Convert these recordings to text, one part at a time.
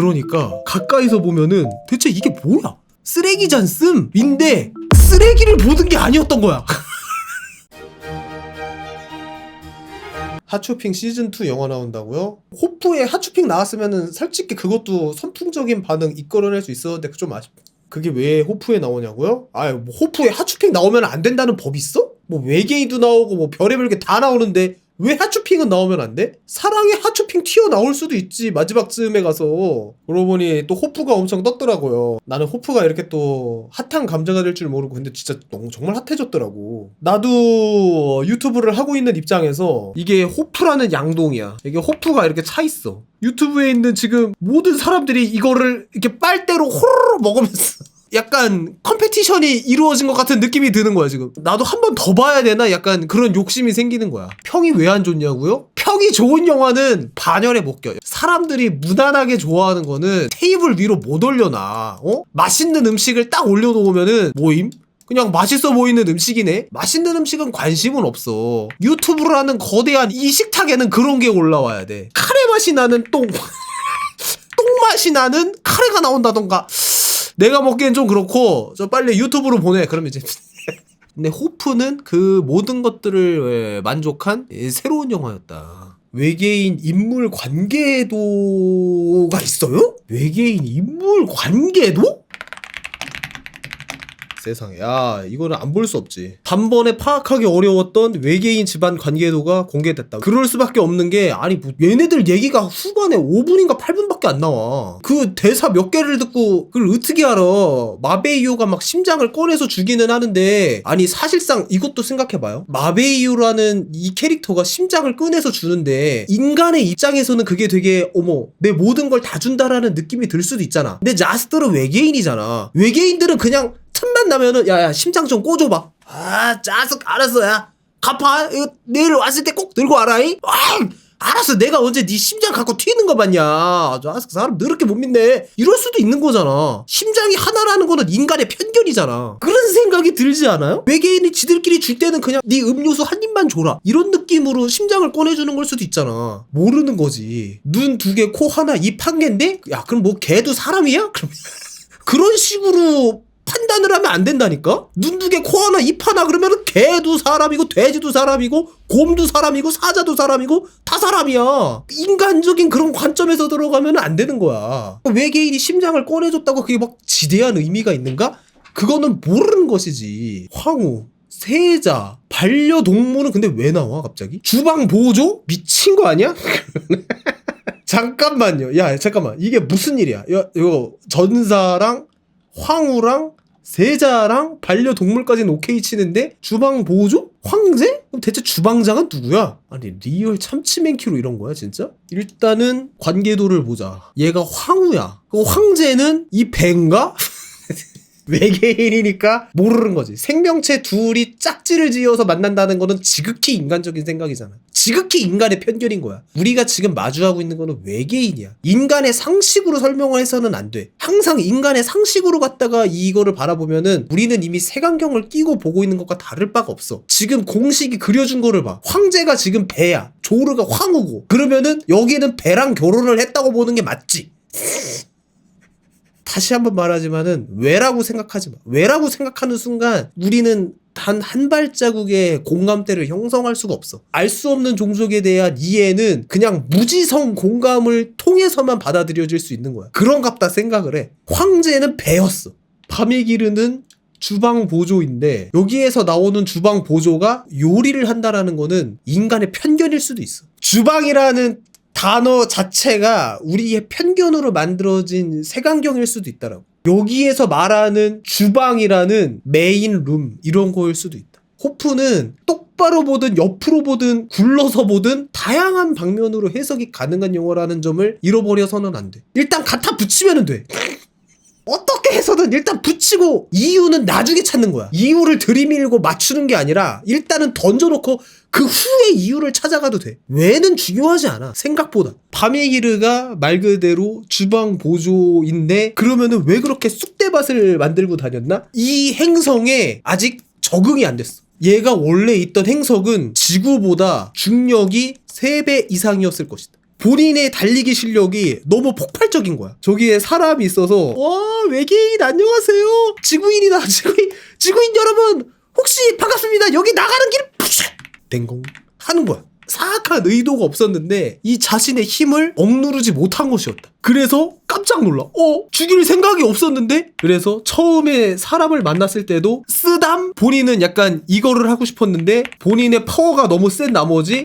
그러니까 가까이서 보면은 대체 이게 뭐야? 쓰레기잔씀인데 쓰레기를 보는 게 아니었던 거야. 하츄핑 시즌2 영화 나온다고요? 호프에 하츄핑 나왔으면은 솔직히 그것도 선풍적인 반응 이끌어낼 수 있었는데 좀 아쉽다. 그게 왜 호프에 나오냐고요? 뭐 호프에 하츄핑 나오면 안 된다는 법이 있어? 뭐 외계인도 나오고 뭐 별의별 게 다 나오는데 왜 하츄핑은 나오면 안 돼? 사랑의 하츄핑 튀어나올 수도 있지 마지막쯤에 가서. 그러고 보니 또 호프가 엄청 떴더라고요. 나는 호프가 이렇게 또 핫한 감자가 될 줄 모르고 근데 진짜 정말 핫해졌더라고. 나도 유튜브를 하고 있는 입장에서 이게 호프라는 양동이야. 이게 호프가 이렇게 차 있어. 유튜브에 있는 지금 모든 사람들이 이거를 이렇게 빨대로 호로로 먹으면서 약간 컴페티션이 이루어진 것 같은 느낌이 드는 거야 지금. 나도 한 번 더 봐야 되나 약간 그런 욕심이 생기는 거야. 평이 왜 안 좋냐고요? 평이 좋은 영화는 반열에 못 껴요. 사람들이 무난하게 좋아하는 거는 테이블 위로 못 올려놔. 맛있는 음식을 딱 올려놓으면은 뭐임? 그냥 맛있어 보이는 음식이네? 맛있는 음식은 관심은 없어. 유튜브라는 거대한 이 식탁에는 그런 게 올라와야 돼. 카레 맛이 나는 똥 맛이 나는 카레가 나온다던가. 내가 먹기엔 좀 그렇고 저 빨리 유튜브로 보내. 그러면 이제 근데 호프는 그 모든 것들을 만족한 새로운 영화였다. 외계인 인물 관계도가 있어요? 외계인 인물 관계도? 세상에, 야 이거는 안 볼 수 없지. 단번에 파악하기 어려웠던 외계인 집안 관계도가 공개됐다. 그럴 수밖에 없는 게 아니 뭐 얘네들 얘기가 후반에 5분인가 8분밖에 안 나와. 그 대사 몇 개를 듣고 그걸 어떻게 알아. 마베이유가 막 심장을 꺼내서 주기는 하는데 아니 사실상 이것도 생각해봐요. 마베이유라는 이 캐릭터가 심장을 꺼내서 주는데 인간의 입장에서는 그게 되게 어머 내 모든 걸 다 준다라는 느낌이 들 수도 있잖아. 근데 자스들은 외계인이잖아. 외계인들은 그냥 틈만 나면은 야 심장 좀 꽂아봐. 짜스 알았어. 야 갚아. 이거 내일 왔을 때 꼭 들고 와라잉. 알았어. 내가 언제 네 심장 갖고 튀는 거 봤냐. 짜스 사람 더럽게 못 믿네. 이럴 수도 있는 거잖아. 심장이 하나라는 거는 인간의 편견이잖아. 그런 생각이 들지 않아요? 외계인이 지들끼리 줄 때는 그냥 네 음료수 한 입만 줘라 이런 느낌으로 심장을 꺼내주는 걸 수도 있잖아. 모르는 거지. 눈 두 개, 코 하나, 입 한 개인데 야 그럼 뭐 걔도 사람이야? 그럼 그런 식으로 판단을 하면 안 된다니까? 눈 두 개, 코 하나, 입 하나 그러면은 개도 사람이고 돼지도 사람이고 곰도 사람이고 사자도 사람이고 다 사람이야. 인간적인 그런 관점에서 들어가면 안 되는 거야. 외계인이 심장을 꺼내줬다고 그게 막 지대한 의미가 있는가? 그거는 모르는 것이지. 황후, 세자, 반려동물은 근데 왜 나와 갑자기? 주방 보조? 미친 거 아니야? 잠깐만요. 야 잠깐만 이게 무슨 일이야? 이거 전사랑 황후랑 세자랑 반려동물까지는 오케이 치는데 주방 보조? 황제? 그럼 대체 주방장은 누구야? 아니 리얼 참치맨키로 이런 거야 진짜? 일단은 관계도를 보자. 얘가 황후야. 그 황제는 이 배인가? 외계인이니까 모르는 거지. 생명체 둘이 짝지를 지어서 만난다는 거는 지극히 인간적인 생각이잖아. 지극히 인간의 편견인 거야. 우리가 지금 마주하고 있는 거는 외계인이야. 인간의 상식으로 설명을 해서는 안 돼. 항상 인간의 상식으로 갖다가 이거를 바라보면은 우리는 이미 색안경을 끼고 보고 있는 것과 다를 바가 없어. 지금 공식이 그려준 거를 봐. 황제가 지금 배야. 조르가 황후고. 그러면은 여기는 배랑 결혼을 했다고 보는 게 맞지. 다시 한번 말하지만은 왜라고 생각하지 마. 왜라고 생각하는 순간 우리는 단 한 발자국의 공감대를 형성할 수가 없어. 알 수 없는 종족에 대한 이해는 그냥 무지성 공감을 통해서만 받아들여질 수 있는 거야. 그런갑다 생각을 해. 황제는 배였어. 파미기르는 주방 보조인데 여기에서 나오는 주방 보조가 요리를 한다라는 거는 인간의 편견일 수도 있어. 주방이라는 단어 자체가 우리의 편견으로 만들어진 색안경일 수도 있다라고. 여기에서 말하는 주방이라는 메인 룸 이런 거일 수도 있다. 호프는 똑바로 보든 옆으로 보든 굴러서 보든 다양한 방면으로 해석이 가능한 영화라는 점을 잃어버려서는 안 돼. 일단 갖다 붙이면 돼. 어떻게 해서든 일단 붙이고 이유는 나중에 찾는 거야. 이유를 들이밀고 맞추는 게 아니라 일단은 던져놓고 그 후에 이유를 찾아가도 돼. 왜는 중요하지 않아. 생각보다. 파미기르가 말 그대로 주방 보조인데 그러면은 왜 그렇게 쑥대밭을 만들고 다녔나? 이 행성에 아직 적응이 안 됐어. 얘가 원래 있던 행성은 지구보다 중력이 3배 이상이었을 것이다. 본인의 달리기 실력이 너무 폭발적인 거야. 저기에 사람이 있어서 와 외계인 안녕하세요. 지구인이다. 지구인 여러분 혹시 반갑습니다. 여기 나가는 길 댕공 하는 거야. 사악한 의도가 없었는데 이 자신의 힘을 억누르지 못한 것이었다. 그래서 깜짝 놀라. 죽일 생각이 없었는데? 그래서 처음에 사람을 만났을 때도 쓰담? 본인은 약간 이거를 하고 싶었는데 본인의 파워가 너무 센 나머지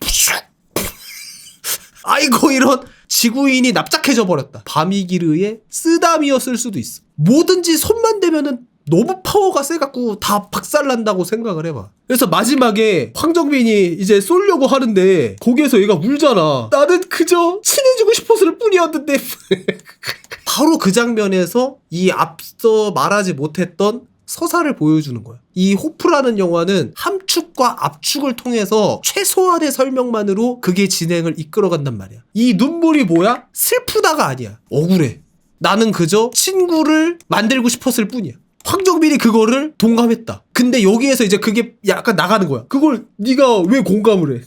아이고 이런 지구인이 납작해져 버렸다. 바미기르의 쓰담이었을 수도 있어. 뭐든지 손만 대면은 너무 파워가 세갖고 다 박살난다고 생각을 해봐. 그래서 마지막에 황정민이 이제 쏠려고 하는데 거기에서 얘가 울잖아. 나는 그저 친해지고 싶었을 뿐이었는데 바로 그 장면에서 이 앞서 말하지 못했던 서사를 보여주는 거야. 이 호프라는 영화는 함축과 압축을 통해서 최소한의 설명만으로 그게 진행을 이끌어간단 말이야. 이 눈물이 뭐야? 슬프다가 아니야. 억울해. 나는 그저 친구를 만들고 싶었을 뿐이야. 황정민이 그거를 동감했다. 근데 여기에서 이제 그게 약간 나가는 거야. 그걸 네가 왜 공감을 해?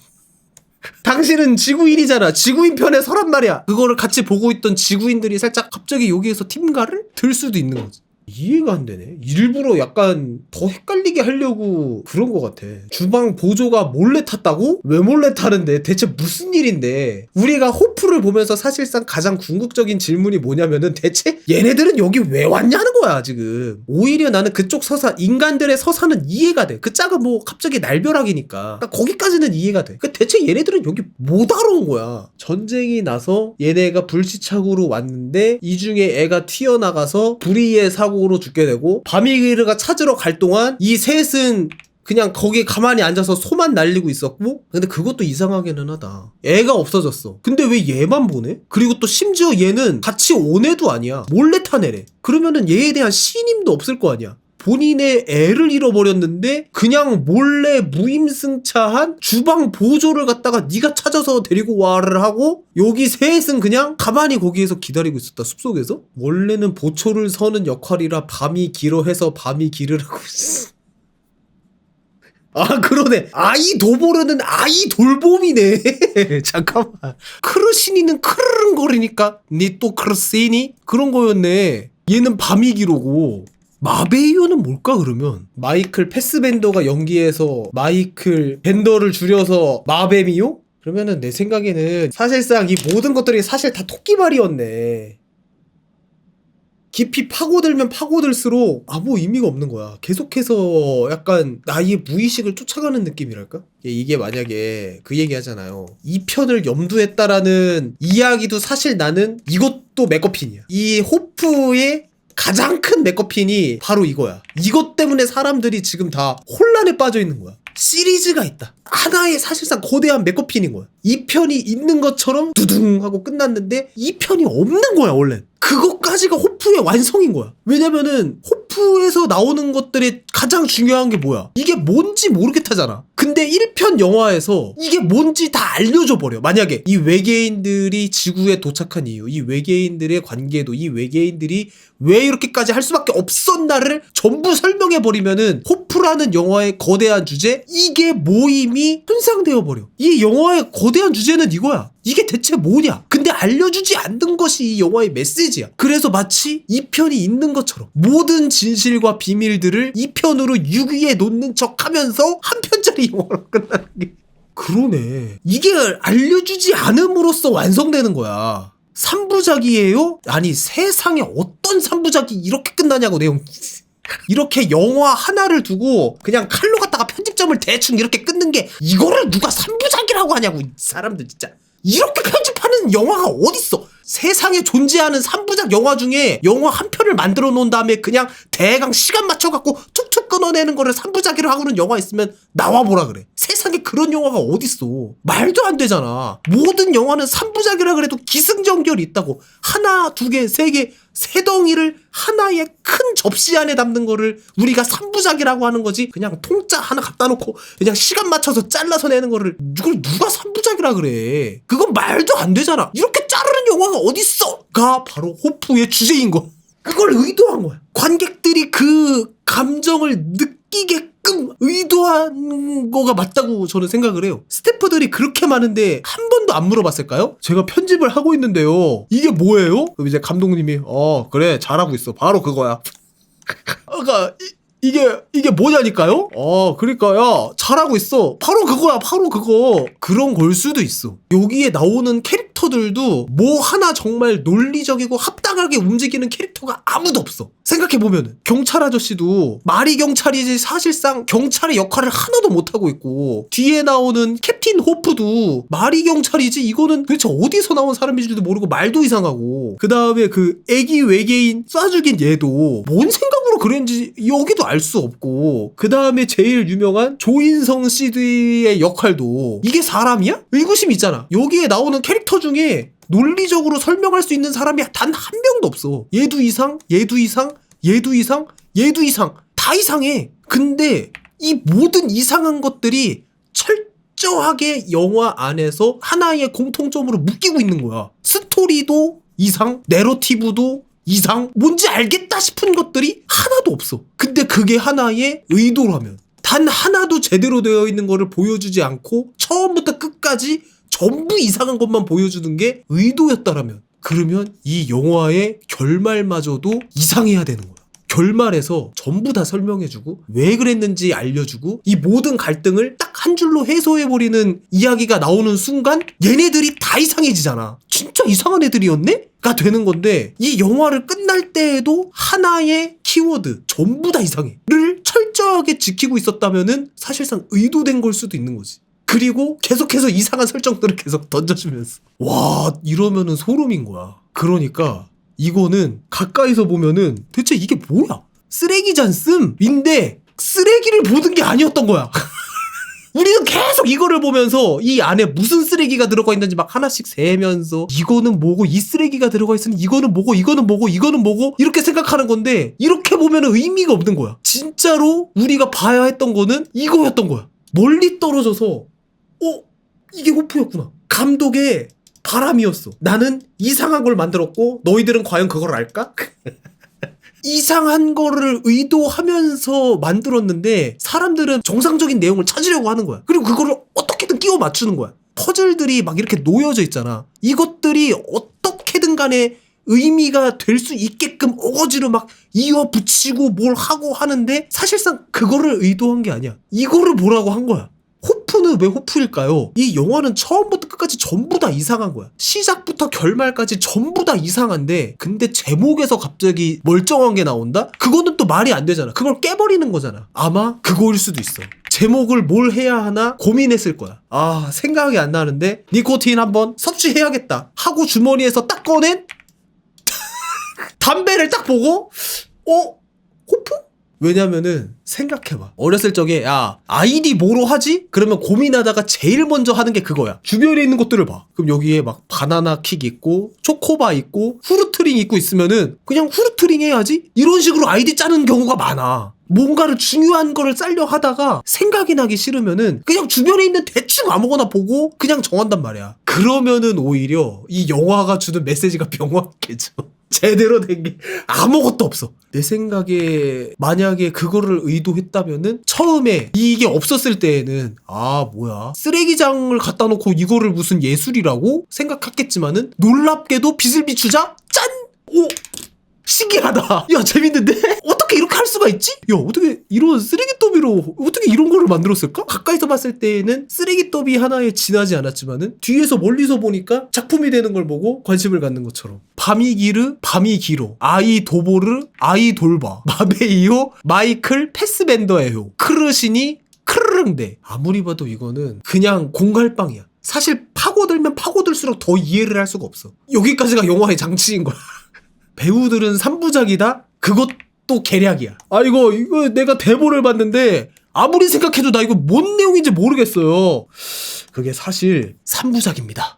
당신은 지구인이잖아. 지구인 편에 서란 말이야. 그거를 같이 보고 있던 지구인들이 살짝 갑자기 여기에서 팀가를 들 수도 있는 거지. 이해가 안 되네. 일부러 약간 더 헷갈리게 하려고 그런 것 같아. 주방 보조가 몰래 탔다고? 왜 몰래 타는데? 대체 무슨 일인데? 우리가 호프를 보면서 사실상 가장 궁극적인 질문이 뭐냐면은 대체 얘네들은 여기 왜 왔냐는 거야 지금. 오히려 나는 그쪽 서사, 인간들의 서사는 이해가 돼. 그 짝은 뭐 갑자기 날벼락이니까 거기까지는 이해가 돼. 대체 얘네들은 여기 뭐 하러 온 거야? 전쟁이 나서 얘네가 불시착으로 왔는데 이 중에 애가 튀어나가서 불의의 사고로 죽게 되고 바미기르가 찾으러 갈 동안 이 셋은 그냥 거기에 가만히 앉아서 소만 날리고 있었고 근데 그것도 이상하게는 하다. 애가 없어졌어. 근데 왜 얘만 보내? 그리고 또 심지어 얘는 같이 온 애도 아니야. 몰래 탄 애래. 그러면은 얘에 대한 신임도 없을 거 아니야. 본인의 애를 잃어버렸는데 그냥 몰래 무임승차한 주방 보조를 갖다가 네가 찾아서 데리고 와를 하고 여기 셋은 그냥 가만히 거기에서 기다리고 있었다. 숲속에서. 원래는 보초를 서는 역할이라 밤이 길어 해서 밤이 길으라고 아 그러네. 아이 도보르는 아이 돌봄이네. 잠깐만. 크르시니는 크르릉거리니까 니 또 크르시니? 그런 거였네. 얘는 밤이 기로고 마베이오는 뭘까 그러면? 마이클 패스벤더가 연기해서 마이클 벤더를 줄여서 마베미오? 그러면은 내 생각에는 사실상 이 모든 것들이 사실 다 토끼발이었네. 깊이 파고들면 파고들수록 아무 의미가 없는 거야. 계속해서 약간 나의 무의식을 쫓아가는 느낌이랄까? 이게 만약에 그 얘기 하잖아요. 2편을 염두했다라는 이야기도 사실 나는 이것도 맥거핀이야. 이 호프의 가장 큰 맥거핀이 바로 이거야. 이것 때문에 사람들이 지금 다 혼란에 빠져 있는 거야. 시리즈가 있다. 하나의 사실상 거대한 맥거핀인 거야. 2편이 있는 것처럼 두둥 하고 끝났는데 2편이 없는 거야 원래. 그것까지가 호프의 완성인 거야. 왜냐면은 호프에서 나오는 것들의 가장 중요한 게 뭐야? 이게 뭔지 모르겠다잖아. 근데 1편 영화에서 이게 뭔지 다 알려줘 버려. 만약에 이 외계인들이 지구에 도착한 이유, 이 외계인들의 관계도, 이 외계인들이 왜 이렇게까지 할 수밖에 없었나를 전부 설명해 버리면은 호프라는 영화의 거대한 주제, 이게 모임이 손상되어 버려. 이 영화의 거대한 주제는 이거야. 이게 대체 뭐냐? 근데 알려주지 않는 것이 이 영화의 메시지야. 그래서 마치 2편이 있는 것처럼 모든 진실과 비밀들을 2편으로 유기에 놓는 척 하면서 한 편짜리 영화로 끝나는 게. 그러네. 이게 알려주지 않음으로써 완성되는 거야. 3부작이에요? 아니 세상에 어떤 3부작이 이렇게 끝나냐고 내용. 이렇게 영화 하나를 두고 그냥 칼로 갖다가 편집점을 대충 이렇게 끊는 게 이거를 누가 3부작이라고 하냐고 이 사람들 진짜. 이렇게 편집하는 영화가 어딨어. 세상에 존재하는 3부작 영화 중에 영화 한 편을 만들어 놓은 다음에 그냥 대강 시간 맞춰갖고 툭툭 끊어내는 거를 3부작이라고 하는 영화 있으면 나와보라 그래. 세상에 그런 영화가 어딨어. 말도 안 되잖아. 모든 영화는 3부작이라 그래도 기승전결이 있다고. 하나, 두 개, 세 개, 세 덩이를 하나의 큰 접시 안에 담는 거를 우리가 3부작이라고 하는 거지. 그냥 통짜 하나 갖다 놓고 그냥 시간 맞춰서 잘라서 내는 거를 이걸 누가 3부작이라 그래. 그건 말도 안 되잖아. 이렇게 자르는 영화가 어딨어? 가 바로 호프의 주제인 거. 그걸 의도한 거야. 관객들이 그 감정을 웃기게끔 의도한 거가 맞다고 저는 생각을 해요. 스태프들이 그렇게 많은데 한 번도 안 물어봤을까요? 제가 편집을 하고 있는데요, 이게 뭐예요? 그럼 이제 감독님이 그래 잘하고 있어, 바로 그거야. 그러니까 이게 뭐냐니까요? 그러니까 야 잘하고 있어, 바로 그거야, 바로 그거. 그런 걸 수도 있어. 여기에 나오는 캐릭터들도 뭐 하나 정말 논리적이고 합당하게 움직이는 캐릭터가 아무도 없어. 생각해보면은 경찰 아저씨도 말이 경찰이지 사실상 경찰의 역할을 하나도 못하고 있고, 뒤에 나오는 캡틴 호프도 말이 경찰이지 이거는 도대체 어디서 나온 사람인지도 모르고 말도 이상하고, 그 다음에 그 애기 외계인 쏴 죽인 얘도 뭔 생각으로 그랬는지 여기도 알 수 없고, 그 다음에 제일 유명한 조인성 씨의 역할도 이게 사람이야? 의구심이 있잖아. 여기에 나오는 캐릭터 중에 논리적으로 설명할 수 있는 사람이 단 한 명도 없어. 얘도 이상, 얘도 이상, 얘도 이상, 얘도 이상, 다 이상해. 근데 이 모든 이상한 것들이 철저하게 영화 안에서 하나의 공통점으로 묶이고 있는 거야. 스토리도 이상, 내러티브도 이상, 뭔지 알겠다 싶은 것들이 하나도 없어. 근데 그게 하나의 의도라면, 단 하나도 제대로 되어 있는 거를 보여주지 않고 처음부터 끝까지 전부 이상한 것만 보여주는 게 의도였다라면, 그러면 이 영화의 결말마저도 이상해야 되는 거야. 결말에서 전부 다 설명해주고 왜 그랬는지 알려주고 이 모든 갈등을 딱 한 줄로 해소해버리는 이야기가 나오는 순간 얘네들이 다 이상해지잖아. 진짜 이상한 애들이었네? 가 되는 건데, 이 영화를 끝날 때에도 하나의 키워드 전부 다 이상해를 철저하게 지키고 있었다면은 사실상 의도된 걸 수도 있는 거지. 그리고 계속해서 이상한 설정들을 계속 던져주면서, 와 이러면은 소름인 거야. 그러니까 이거는 가까이서 보면은 대체 이게 뭐야? 쓰레기잔씀인데 쓰레기를 보는 게 아니었던 거야. 우리는 계속 이거를 보면서 이 안에 무슨 쓰레기가 들어가 있는지 막 하나씩 세면서 이거는 뭐고, 이 쓰레기가 들어가 있으니 이거는 뭐고, 이거는 뭐고, 이거는 뭐고, 이렇게 생각하는 건데, 이렇게 보면은 의미가 없는 거야. 진짜로 우리가 봐야 했던 거는 이거였던 거야. 멀리 떨어져서 이게 호프였구나. 감독의 바람이었어. 나는 이상한 걸 만들었고 너희들은 과연 그걸 알까? 이상한 거를 의도하면서 만들었는데 사람들은 정상적인 내용을 찾으려고 하는 거야. 그리고 그거를 어떻게든 끼워 맞추는 거야. 퍼즐들이 막 이렇게 놓여져 있잖아. 이것들이 어떻게든 간에 의미가 될 수 있게끔 어거지로 막 이어 붙이고 뭘 하고 하는데, 사실상 그거를 의도한 게 아니야. 이거를 보라고 한 거야. 호프는 왜 호프일까요? 이 영화는 처음부터 끝까지 전부 다 이상한 거야. 시작부터 결말까지 전부 다 이상한데, 근데 제목에서 갑자기 멀쩡한 게 나온다? 그거는 또 말이 안 되잖아. 그걸 깨버리는 거잖아. 아마 그거일 수도 있어. 제목을 뭘 해야 하나 고민했을 거야. 생각이 안 나는데 니코틴 한번 섭취해야겠다 하고 주머니에서 딱 꺼낸 담배를 딱 보고 호프? 왜냐면은 생각해봐. 어렸을 적에 야 아이디 뭐로 하지? 그러면 고민하다가 제일 먼저 하는 게 그거야. 주변에 있는 것들을 봐. 그럼 여기에 막 바나나 킥 있고 초코바 있고 후르트링 있고 있으면은 그냥 후르트링 해야지? 이런 식으로 아이디 짜는 경우가 많아. 뭔가를 중요한 거를 짜려 하다가 생각이 나기 싫으면은 그냥 주변에 있는 대충 아무거나 보고 그냥 정한단 말이야. 그러면은 오히려 이 영화가 주는 메시지가 명확해져. 제대로 된 게 아무것도 없어. 내 생각에 만약에 그거를 의도했다면은 처음에 이게 없었을 때에는 뭐야 쓰레기장을 갖다 놓고 이거를 무슨 예술이라고 생각했겠지만은 놀랍게도 빛을 비추자 짠! 오! 신기하다. 야 재밌는데? 어떻게 이렇게 할 수가 있지? 야 어떻게 이런 쓰레기 더비로 어떻게 이런 거를 만들었을까? 가까이서 봤을 때에는 쓰레기 더비 하나에 지나지 않았지만은 뒤에서 멀리서 보니까 작품이 되는 걸 보고 관심을 갖는 것처럼. 바미기르, 바미기로, 아이 도보르, 아이 돌바, 마베이오, 마이클 패스벤더예요. 크르시니, 크르릉대. 아무리 봐도 이거는 그냥 공갈빵이야. 사실 파고들면 파고들수록 더 이해를 할 수가 없어. 여기까지가 영화의 장치인 거야. 배우들은 3부작이다? 그것도 계략이야. 이거 내가 대본을 봤는데 아무리 생각해도 나 이거 뭔 내용인지 모르겠어요. 그게 사실 3부작입니다.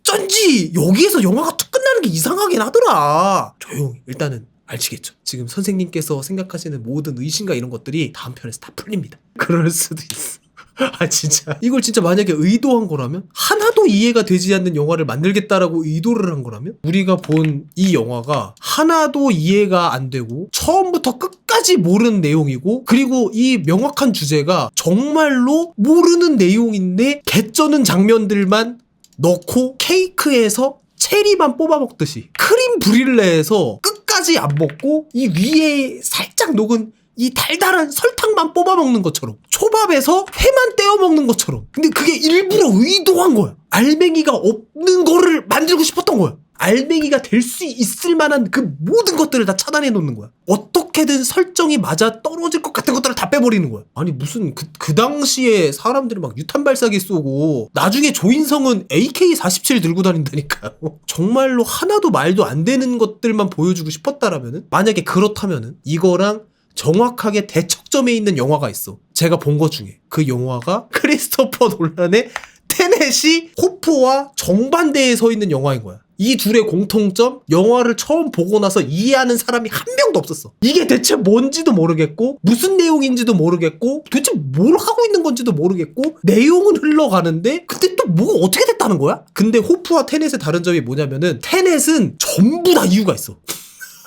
어쩐지 여기에서 영화가 툭 끝나는 게 이상하긴 하더라. 조용히 일단은 알시겠죠. 지금 선생님께서 생각하시는 모든 의심과 이런 것들이 다음 편에서 다 풀립니다. 그럴 수도 있어. 아 진짜 이걸 진짜 만약에 의도한 거라면, 하나도 이해가 되지 않는 영화를 만들겠다라고 의도를 한 거라면, 우리가 본 이 영화가 하나도 이해가 안 되고 처음부터 끝까지 모르는 내용이고, 그리고 이 명확한 주제가 정말로 모르는 내용인데 개쩌는 장면들만 넣고 케이크에서 체리만 뽑아 먹듯이 크림 브릴레에서 끝까지 안 먹고 이 위에 살짝 녹은 이 달달한 설탕만 뽑아 먹는 것처럼, 초밥에서 회만 떼어 먹는 것처럼. 근데 그게 일부러 의도한 거야. 알맹이가 없는 거를 만들고 싶었던 거야. 알맹이가 될 수 있을 만한 그 모든 것들을 다 차단해 놓는 거야. 어떻게든 설정이 맞아 떨어질 것 같은 것들을 다 빼버리는 거야. 아니 무슨 그 당시에 사람들이 막 유탄 발사기 쏘고 나중에 조인성은 AK-47 들고 다닌다니까요. 정말로 하나도 말도 안 되는 것들만 보여주고 싶었다라면은, 만약에 그렇다면은 이거랑 정확하게 대척점에 있는 영화가 있어. 제가 본 것 중에 그 영화가 크리스토퍼 놀란의 테넷이 호프와 정반대에 서 있는 영화인 거야. 이 둘의 공통점, 영화를 처음 보고 나서 이해하는 사람이 한 명도 없었어. 이게 대체 뭔지도 모르겠고 무슨 내용인지도 모르겠고 도대체 뭘 하고 있는 건지도 모르겠고, 내용은 흘러가는데 근데 또 뭐가 어떻게 됐다는 거야? 근데 호프와 테넷의 다른 점이 뭐냐면은, 테넷은 전부 다 이유가 있어.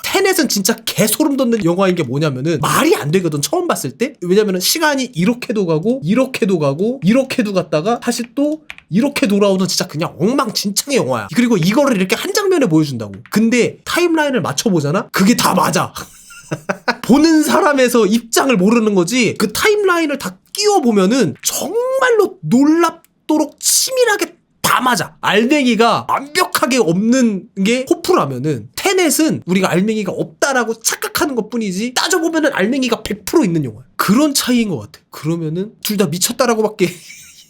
테넷은 진짜 개소름 돋는 영화인 게 뭐냐면은 말이 안 되거든, 처음 봤을 때. 왜냐면은 시간이 이렇게도 가고 이렇게도 가고 이렇게도 갔다가 다시 또 이렇게 돌아오는 진짜 그냥 엉망진창의 영화야. 그리고 이거를 이렇게 한 장면에 보여준다고. 근데 타임라인을 맞춰보잖아? 그게 다 맞아. 보는 사람에서 입장을 모르는 거지, 그 타임라인을 다 끼워보면은 정말로 놀랍도록 치밀하게 다 맞아. 알맹이가 완벽하게 없는 게 호프라면은, 테넷은 우리가 알맹이가 없다라고 착각하는 것 뿐이지 따져보면은 알맹이가 100% 있는 영화야. 그런 차이인 것 같아. 그러면은 둘 다 미쳤다라고밖에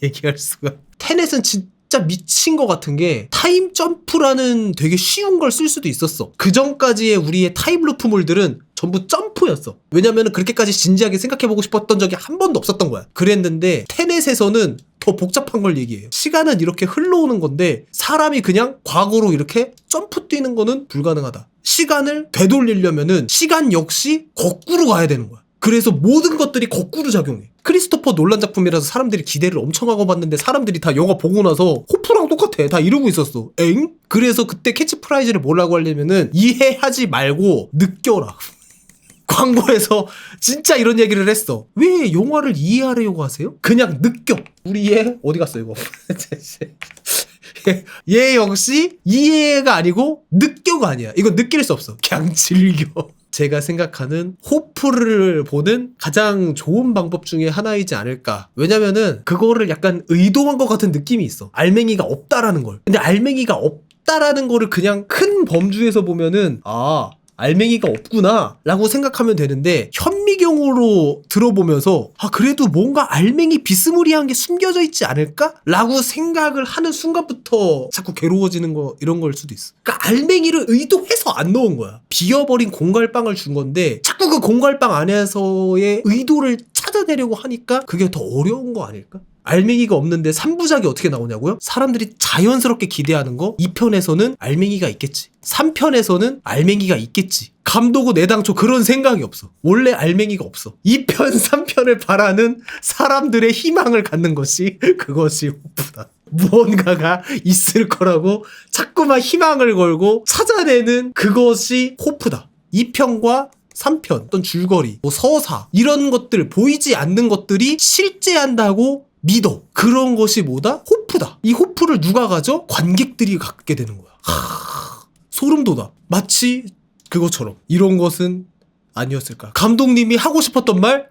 얘기할 수가. 테넷은 진짜 미친 것 같은 게, 타임 점프라는 되게 쉬운 걸 쓸 수도 있었어. 그 전까지의 우리의 타임루프물들은 전부 점프였어. 왜냐면은 그렇게까지 진지하게 생각해보고 싶었던 적이 한 번도 없었던 거야. 그랬는데 테넷에서는 더 복잡한 걸 얘기해요. 시간은 이렇게 흘러오는 건데 사람이 그냥 과거로 이렇게 점프 뛰는 거는 불가능하다. 시간을 되돌리려면은 시간 역시 거꾸로 가야 되는 거야. 그래서 모든 것들이 거꾸로 작용해. 크리스토퍼 놀란 작품이라서 사람들이 기대를 엄청 하고 봤는데, 사람들이 다 영화 보고 나서 호프랑 똑같아 다 이러고 있었어. 엥? 그래서 그때 캐치프라이즈를 뭐라고 하려면은, 이해하지 말고 느껴라. 광고에서 진짜 이런 얘기를 했어. 왜 영화를 이해하려고 하세요? 그냥 느껴. 우리 얘 어디 갔어 이거? 얘 역시 이해가 아니고 느껴가 아니야. 이거 느낄 수 없어. 그냥 즐겨. 제가 생각하는 호프를 보는 가장 좋은 방법 중에 하나이지 않을까. 왜냐면은 그거를 약간 의도한 것 같은 느낌이 있어. 알맹이가 없다라는 걸. 근데 알맹이가 없다라는 거를 그냥 큰 범주에서 보면은, 아, 알맹이가 없구나 라고 생각하면 되는데, 현미경으로 들어보면서 아 그래도 뭔가 알맹이 비스무리한 게 숨겨져 있지 않을까? 라고 생각을 하는 순간부터 자꾸 괴로워지는 거, 이런 걸 수도 있어. 그러니까 알맹이를 의도해서 안 넣은 거야. 비어버린 공갈빵을 준 건데 자꾸 그 공갈빵 안에서의 의도를 찾아내려고 하니까 그게 더 어려운 거 아닐까? 알맹이가 없는데 3부작이 어떻게 나오냐고요? 사람들이 자연스럽게 기대하는 거, 2편에서는 알맹이가 있겠지, 3편에서는 알맹이가 있겠지. 감독은 애당초 그런 생각이 없어. 원래 알맹이가 없어. 2편, 3편을 바라는 사람들의 희망을 갖는 것이 그것이 호프다. 무언가가 있을 거라고 자꾸만 희망을 걸고 찾아내는 그것이 호프다. 2편과 3편, 어떤 줄거리, 뭐 서사, 이런 것들, 보이지 않는 것들이 실제한다고 믿어. 그런 것이 뭐다? 호프다. 이 호프를 누가 가져? 관객들이 갖게 되는 거야. 소름 돋아. 마치 그것처럼. 이런 것은 아니었을까? 감독님이 하고 싶었던 말?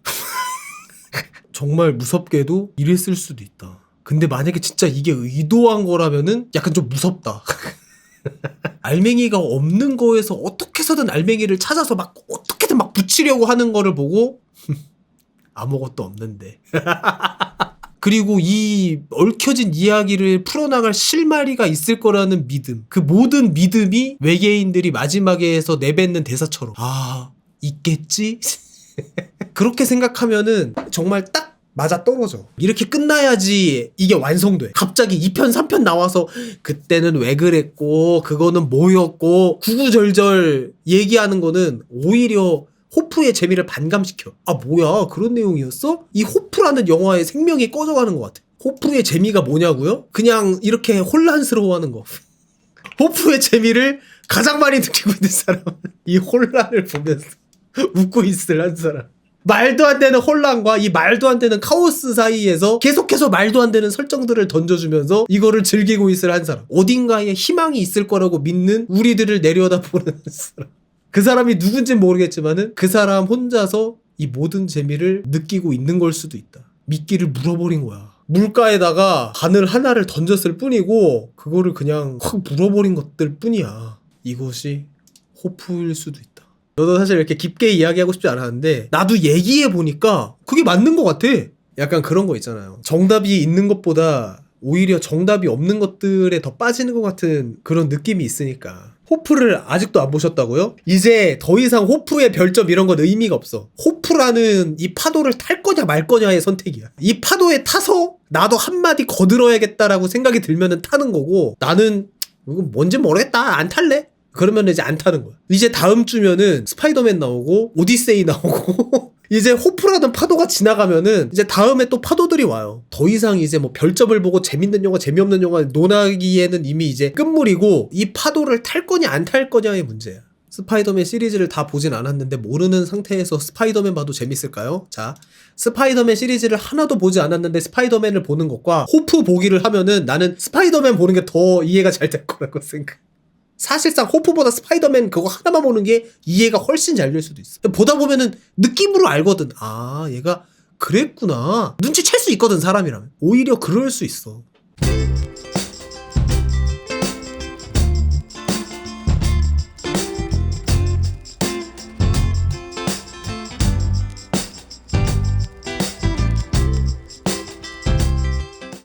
정말 무섭게도 이랬을 수도 있다. 근데 만약에 진짜 이게 의도한 거라면은 약간 좀 무섭다. 알맹이가 없는 거에서 어떻게 해서든 알맹이를 찾아서 막 어떻게든 막 붙이려고 하는 거를 보고 아무것도 없는데. 그리고 이 얽혀진 이야기를 풀어나갈 실마리가 있을 거라는 믿음, 그 모든 믿음이 외계인들이 마지막에 해서 내뱉는 대사처럼, 아 있겠지? 그렇게 생각하면은 정말 딱 맞아 떨어져. 이렇게 끝나야지 이게 완성돼. 갑자기 2편 3편 나와서 그때는 왜 그랬고 그거는 뭐였고 구구절절 얘기하는 거는 오히려 호프의 재미를 반감시켜. 아 뭐야 그런 내용이었어? 이 호프라는 영화의 생명이 꺼져가는 것 같아. 호프의 재미가 뭐냐고요? 그냥 이렇게 혼란스러워하는 거. 호프의 재미를 가장 많이 느끼고 있는 사람은 이 혼란을 보면서 웃고 있을 한 사람. 말도 안 되는 혼란과 이 말도 안 되는 카오스 사이에서 계속해서 말도 안 되는 설정들을 던져주면서 이거를 즐기고 있을 한 사람. 어딘가에 희망이 있을 거라고 믿는 우리들을 내려다보는 사람. 그 사람이 누군지 모르겠지만은 그 사람 혼자서 이 모든 재미를 느끼고 있는 걸 수도 있다. 미끼를 물어버린 거야. 물가에다가 바늘 하나를 던졌을 뿐이고 그거를 그냥 확 물어버린 것들 뿐이야. 이것이 호프일 수도 있다. 저도 사실 이렇게 깊게 이야기하고 싶지 않았는데 나도 얘기해보니까 그게 맞는 것 같아. 약간 그런 거 있잖아요. 정답이 있는 것보다 오히려 정답이 없는 것들에 더 빠지는 것 같은 그런 느낌이 있으니까. 호프를 아직도 안 보셨다고요? 이제 더 이상 호프의 별점 이런 건 의미가 없어. 호프라는 이 파도를 탈 거냐 말 거냐의 선택이야. 이 파도에 타서 나도 한마디 거들어야겠다라고 생각이 들면은 타는 거고, 나는 이건 뭔지 모르겠다 안 탈래? 그러면 이제 안 타는 거야. 이제 다음 주면은 스파이더맨 나오고 오디세이 나오고 이제 호프라는 파도가 지나가면은 이제 다음에 또 파도들이 와요. 더 이상 이제 뭐 별점을 보고 재밌는 영화 재미없는 영화 논하기에는 이미 이제 끝물이고, 이 파도를 탈 거냐 안 탈 거냐의 문제야. 스파이더맨 시리즈를 다 보진 않았는데 모르는 상태에서 스파이더맨 봐도 재밌을까요? 자, 스파이더맨 시리즈를 하나도 보지 않았는데 스파이더맨을 보는 것과 호프 보기를 하면은 나는 스파이더맨 보는 게 더 이해가 잘 될 거라고 생각. 사실상 호프보다 스파이더맨 그거 하나만 보는 게 이해가 훨씬 잘 될 수도 있어. 보다 보면은 느낌으로 알거든. 아 얘가 그랬구나. 눈치챌 수 있거든 사람이라면. 오히려 그럴 수 있어.